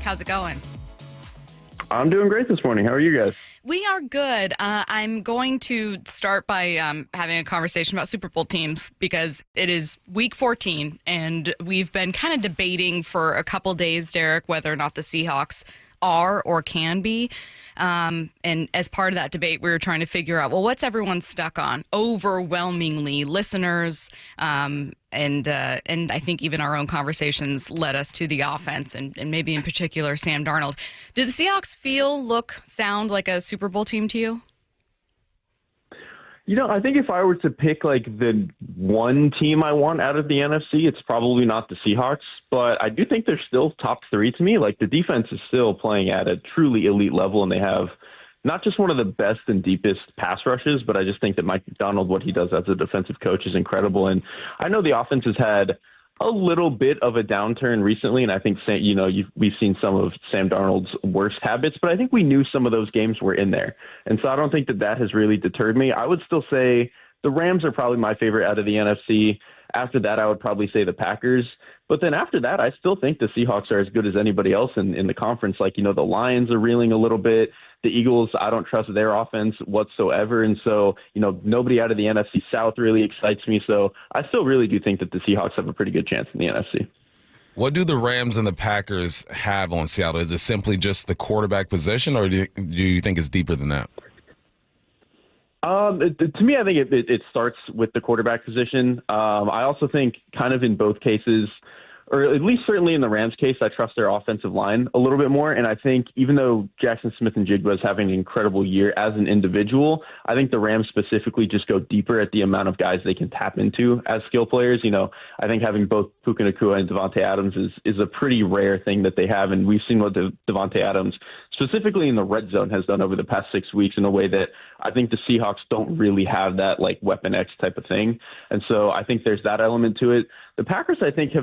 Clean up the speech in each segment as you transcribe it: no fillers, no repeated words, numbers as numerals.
How's it going? I'm doing great this morning. How are you guys? We are good. I'm going to start by having a conversation about Super Bowl teams because it is week 14, and we've been kind of debating for a couple days, Derrik, whether or not the Seahawks are or can be. And as part of that debate, we were trying to figure out, well, what's everyone stuck on? Overwhelmingly, listeners and I think even our own conversations led us to the offense and maybe in particular Sam Darnold. Did the Seahawks feel, look, sound like a Super Bowl team to you? You know, I think if I were to pick like the one team I want out of the NFC, it's probably not the Seahawks, but I do think they're still top three to me. Like the defense is still playing at a truly elite level, and they have not just one of the best and deepest pass rushes, but I just think that Mike McDonald, what he does as a defensive coach, is incredible. And I know the offense has had a little bit of a downturn recently, and I think, we've seen some of Sam Darnold's worst habits, but I think we knew some of those games were in there. And so I don't think that has really deterred me. I would still say the Rams are probably my favorite out of the NFC. After that, I would probably say the Packers. But then after that, I still think the Seahawks are as good as anybody else in the conference. Like, the Lions are reeling a little bit. The Eagles, I don't trust their offense whatsoever. And so, nobody out of the NFC South really excites me. So I still really do think that the Seahawks have a pretty good chance in the NFC. What do the Rams and the Packers have on Seattle? Is it simply just the quarterback position, or do you think it's deeper than that? To me, I think it starts with the quarterback position. I also think kind of in both cases, or at least certainly in the Rams case, I trust their offensive line a little bit more. And I think even though Jackson Smith-Njigba is having an incredible year as an individual, I think the Rams specifically just go deeper at the amount of guys they can tap into as skill players. I think having both Puka Nacua and Devontae Adams is a pretty rare thing that they have. And we've seen what Devontae Adams, specifically in the red zone, has done over the past 6 weeks in a way that I think the Seahawks don't really have that like Weapon X type of thing. And so I think there's that element to it. The Packers, I think,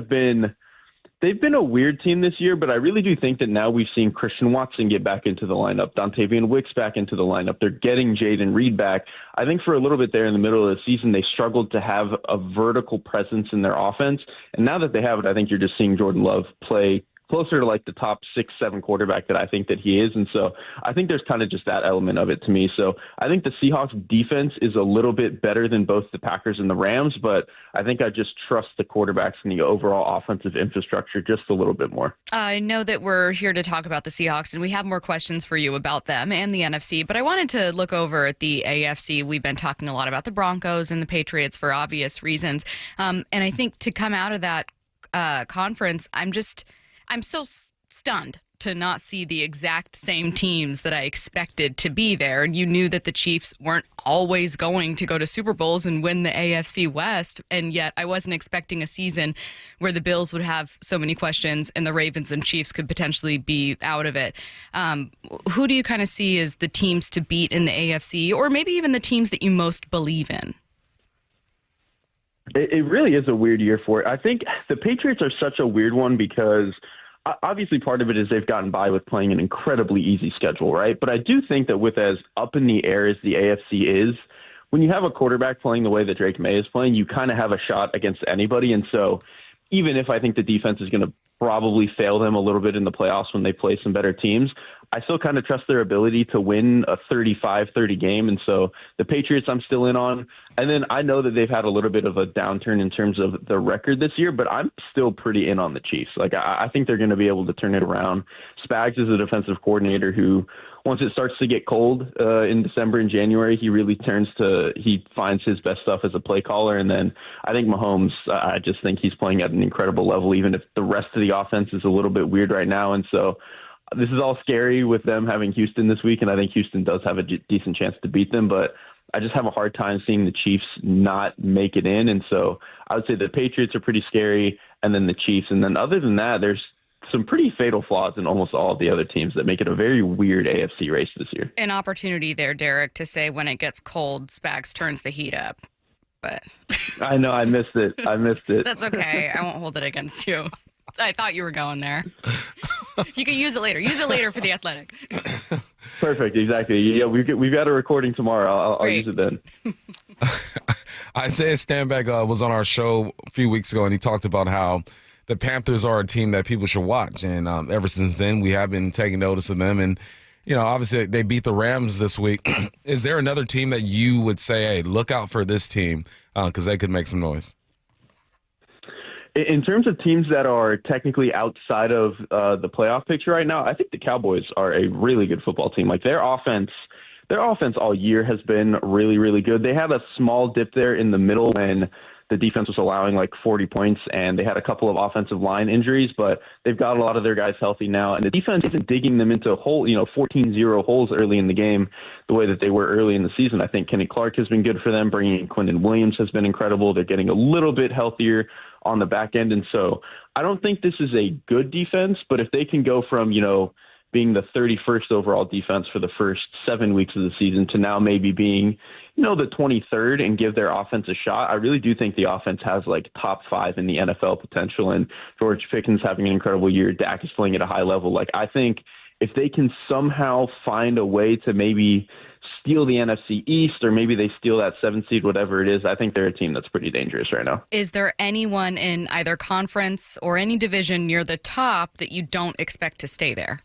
they've been a weird team this year, but I really do think that now we've seen Christian Watson get back into the lineup, Dontavian Wicks back into the lineup. They're getting Jaden Reed back. I think for a little bit there in the middle of the season, they struggled to have a vertical presence in their offense. And now that they have it, I think you're just seeing Jordan Love play closer to like the top 6-7 quarterback that I think that he is. And so I think there's kind of just that element of it to me. So I think the Seahawks defense is a little bit better than both the Packers and the Rams, but I think I just trust the quarterbacks and the overall offensive infrastructure just a little bit more. I know that we're here to talk about the Seahawks, and we have more questions for you about them and the NFC, but I wanted to look over at the AFC. We've been talking a lot about the Broncos and the Patriots for obvious reasons. And I think to come out of that conference, I'm so stunned to not see the exact same teams that I expected to be there. And you knew that the Chiefs weren't always going to go to Super Bowls and win the AFC West. And yet I wasn't expecting a season where the Bills would have so many questions and the Ravens and Chiefs could potentially be out of it. Who do you kind of see as the teams to beat in the AFC, or maybe even the teams that you most believe in? It really is a weird year for it. I think the Patriots are such a weird one because obviously part of it is they've gotten by with playing an incredibly easy schedule, right? But I do think that with as up in the air as the AFC is, when you have a quarterback playing the way that Drake May is playing, you kind of have a shot against anybody. And so even if I think the defense is going to probably fail them a little bit in the playoffs when they play some better teams, I still kind of trust their ability to win a 35-30 game. And so the Patriots I'm still in on. And then I know that they've had a little bit of a downturn in terms of the record this year, but I'm still pretty in on the Chiefs. Like I think they're going to be able to turn it around. Spags is a defensive coordinator who, once it starts to get cold in December and January, he finds his best stuff as a play caller. And then I think Mahomes, I just think he's playing at an incredible level, even if the rest of the offense is a little bit weird right now. And so this is all scary with them having Houston this week, and I think Houston does have a decent chance to beat them, but I just have a hard time seeing the Chiefs not make it in. And so I would say the Patriots are pretty scary, and then the Chiefs. And then other than that, there's some pretty fatal flaws in almost all of the other teams that make it a very weird AFC race this year. An opportunity there, Derrik, to say when it gets cold, Spags turns the heat up. But I know, I missed it. That's okay. I won't hold it against you. I thought you were going there. You could use it later. Use it later for The Athletic. Perfect. Exactly. Yeah, we've got a recording tomorrow. I'll use it then. Isaiah Stanback was on our show a few weeks ago, and he talked about how the Panthers are a team that people should watch. And ever since then, we have been taking notice of them. And, obviously they beat the Rams this week. Is there another team that you would say, hey, look out for this team because they could make some noise? In terms of teams that are technically outside of the playoff picture right now, I think the Cowboys are a really good football team. Like their offense all year has been really, really good. They had a small dip there in the middle when the defense was allowing like 40 points, and they had a couple of offensive line injuries, but they've got a lot of their guys healthy now, and the defense isn't digging them into 14-0 holes early in the game the way that they were early in the season. I think Kenny Clark has been good for them. Bringing in Quinton Williams has been incredible. They're getting a little bit healthier on the back end, and so I don't think this is a good defense, but if they can go from, being the 31st overall defense for the first 7 weeks of the season to now maybe being, the 23rd and give their offense a shot, I really do think the offense has like top 5 in the NFL potential. And George Pickens having an incredible year. Dak is playing at a high level. Like I think if they can somehow find a way to maybe steal the NFC East or maybe they steal that 7th seed, whatever it is, I think they're a team that's pretty dangerous right now. Is there anyone in either conference or any division near the top that you don't expect to stay there?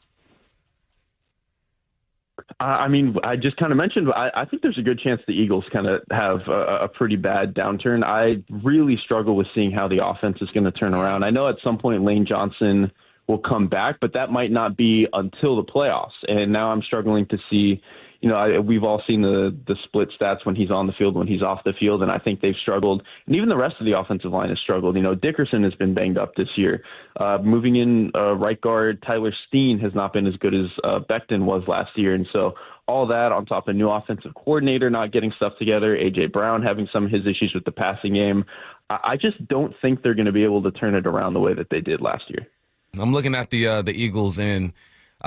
I just kind of mentioned, I think there's a good chance the Eagles kind of have a pretty bad downturn. I really struggle with seeing how the offense is going to turn around. I know at some point Lane Johnson will come back, but that might not be until the playoffs. And now I'm struggling to see, we've all seen the split stats when he's on the field, when he's off the field, and I think they've struggled. And even the rest of the offensive line has struggled. Dickerson has been banged up this year. Moving in right guard, Tyler Steen has not been as good as Becton was last year. And so all that on top of new offensive coordinator not getting stuff together, A.J. Brown having some of his issues with the passing game, I just don't think they're going to be able to turn it around the way that they did last year. I'm looking at the Eagles, and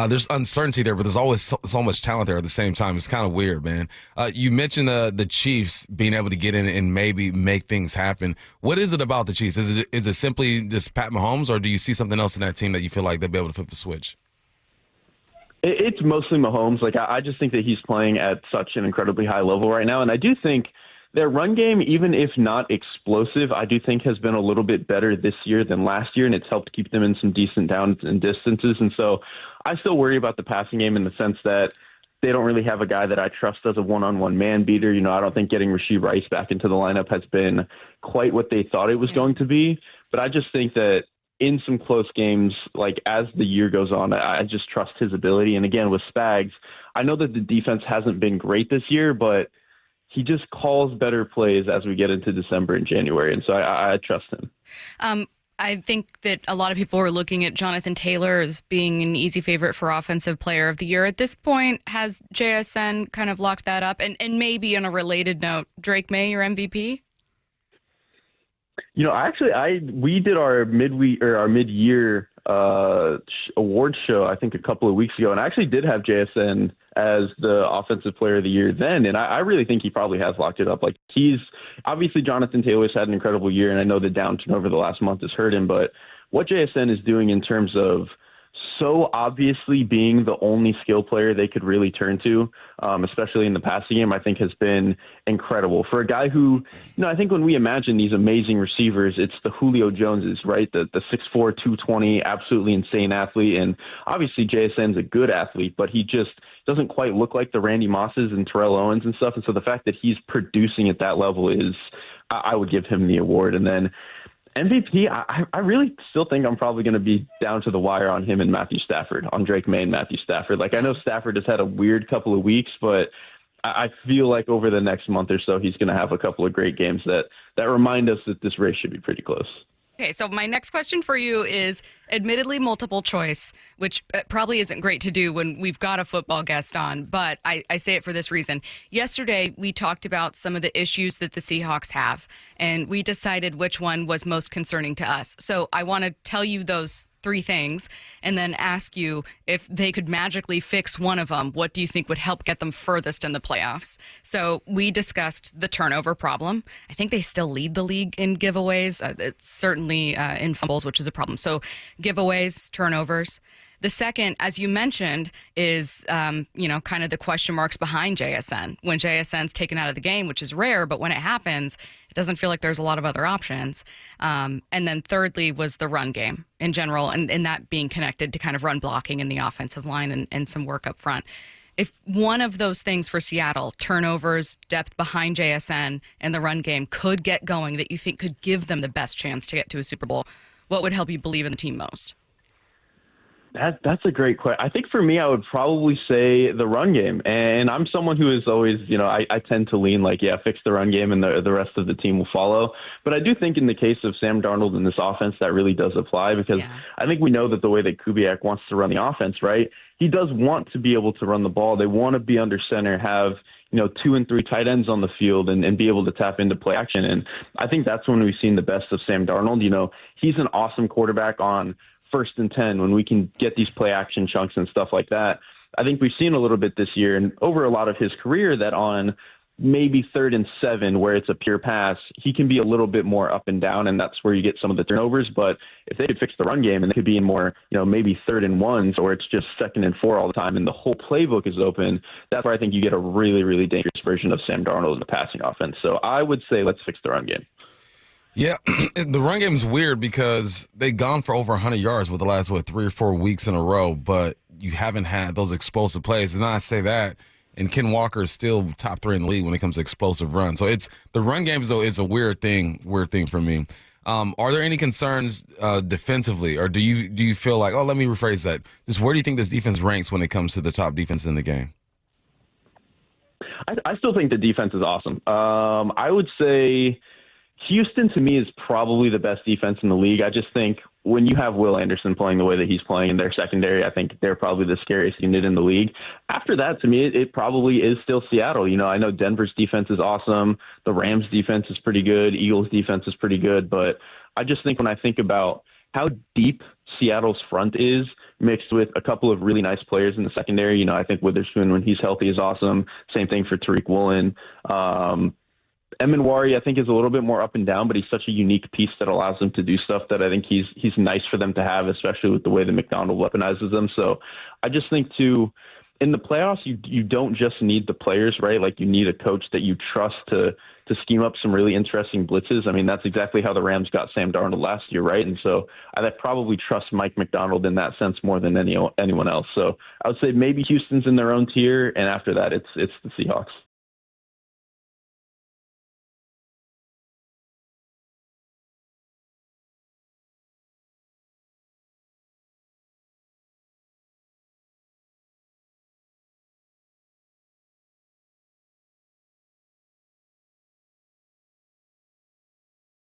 there's uncertainty there, but there's always so much talent there at the same time. It's kind of weird, man. You mentioned the Chiefs being able to get in and maybe make things happen. What is it about the Chiefs? Is it simply just Pat Mahomes, or do you see something else in that team that you feel like they'll be able to flip the switch? It's mostly Mahomes. Like I just think that he's playing at such an incredibly high level right now, and I do think their run game, even if not explosive, I do think has been a little bit better this year than last year, and it's helped keep them in some decent downs and distances. And so I still worry about the passing game in the sense that they don't really have a guy that I trust as a one-on-one man beater. I don't think getting Rashee Rice back into the lineup has been quite what they thought it was going to be. But I just think that in some close games, like as the year goes on, I just trust his ability. And again, with Spags, I know that the defense hasn't been great this year, but he just calls better plays as we get into December and January. And so I trust him. I think that a lot of people are looking at Jonathan Taylor as being an easy favorite for Offensive Player of the Year. At this point, has JSN kind of locked that up? And maybe on a related note, Drake May, your MVP? We did our midweek or our mid-year awards show, I think a couple of weeks ago, and I actually did have JSN as the Offensive Player of the Year then, and I really think he probably has locked it up. Like he's obviously Jonathan Taylor's had an incredible year, and I know the downturn over the last month has hurt him, but what JSN is doing in terms of so obviously being the only skill player they could really turn to, especially in the passing game, I think has been incredible. For a guy who, I think when we imagine these amazing receivers, it's the Julio Joneses, right? The 6'4", 220, absolutely insane athlete. And obviously JSN's a good athlete, but he just doesn't quite look like the Randy Mosses and Terrell Owens and stuff. And so the fact that he's producing at that level is, I would give him the award. And then MVP, I really still think I'm probably going to be down to the wire on him and Matthew Stafford, on Drake May and Matthew Stafford. Like I know Stafford has had a weird couple of weeks, but I feel like over the next month or so, he's going to have a couple of great games that remind us that this race should be pretty close. Okay, so my next question for you is admittedly multiple choice, which probably isn't great to do when we've got a football guest on, but I say it for this reason. Yesterday, we talked about some of the issues that the Seahawks have, and we decided which one was most concerning to us. So I want to tell you those 3 things and then ask you if they could magically fix one of them, what do you think would help get them furthest in the playoffs? So we discussed the turnover problem. I think they still lead the league in giveaways. It's certainly in fumbles, which is a problem. So giveaways, turnovers. The second, as you mentioned, is, kind of the question marks behind JSN. When JSN's taken out of the game, which is rare, but when it happens, it doesn't feel like there's a lot of other options. And then thirdly was the run game in general, and that being connected to kind of run blocking in the offensive line and some work up front. If one of those things for Seattle, turnovers, depth behind JSN, and the run game could get going that you think could give them the best chance to get to a Super Bowl, what would help you believe in the team most? That's a great question. I think for me, I would probably say the run game. And I'm someone who is always, I tend to lean like, fix the run game and the rest of the team will follow. But I do think in the case of Sam Darnold in this offense, that really does apply because I think we know that the way that Kubiak wants to run the offense, right? He does want to be able to run the ball. They want to be under center, have 2 and 3 tight ends on the field and be able to tap into play action. And I think that's when we've seen the best of Sam Darnold. He's an awesome quarterback on 1st and 10 when we can get these play action chunks and stuff like that. I think we've seen a little bit this year and over a lot of his career that on maybe 3rd and 7 where it's a pure pass, he can be a little bit more up and down, and that's where you get some of the turnovers. But if they could fix the run game and they could be in more, maybe 3rd and 1s or it's just 2nd and 4 all the time and the whole playbook is open, that's where I think you get a really, really dangerous version of Sam Darnold in the passing offense. So I would say let's fix the run game. Yeah, the run game is weird because they've gone for over 100 yards with the last, 3 or 4 weeks in a row, but you haven't had those explosive plays. And I say that, and Ken Walker is still top 3 in the league when it comes to explosive runs. So the run game is a weird thing for me. Are there any concerns defensively, or do you feel like, let me rephrase that, just where do you think this defense ranks when it comes to the top defense in the game? I still think the defense is awesome. I would say Houston, to me, is probably the best defense in the league. I just think when you have Will Anderson playing the way that he's playing in their secondary, I think they're probably the scariest unit in the league. After that, to me, it probably is still Seattle. I know Denver's defense is awesome. The Rams' defense is pretty good. Eagles' defense is pretty good. But I just think when I think about how deep Seattle's front is, mixed with a couple of really nice players in the secondary, I think Witherspoon, when he's healthy, is awesome. Same thing for Tariq Woolen. Eminwari, I think, is a little bit more up and down, but he's such a unique piece that allows him to do stuff that I think he's nice for them to have, especially with the way that McDonald weaponizes them. So I just think, too, in the playoffs, you don't just need the players, right? Like, you need a coach that you trust to scheme up some really interesting blitzes. I mean, that's exactly how the Rams got Sam Darnold last year, right? And so I probably trust Mike McDonald in that sense more than anyone else. So I would say maybe Houston's in their own tier, and after that, it's the Seahawks.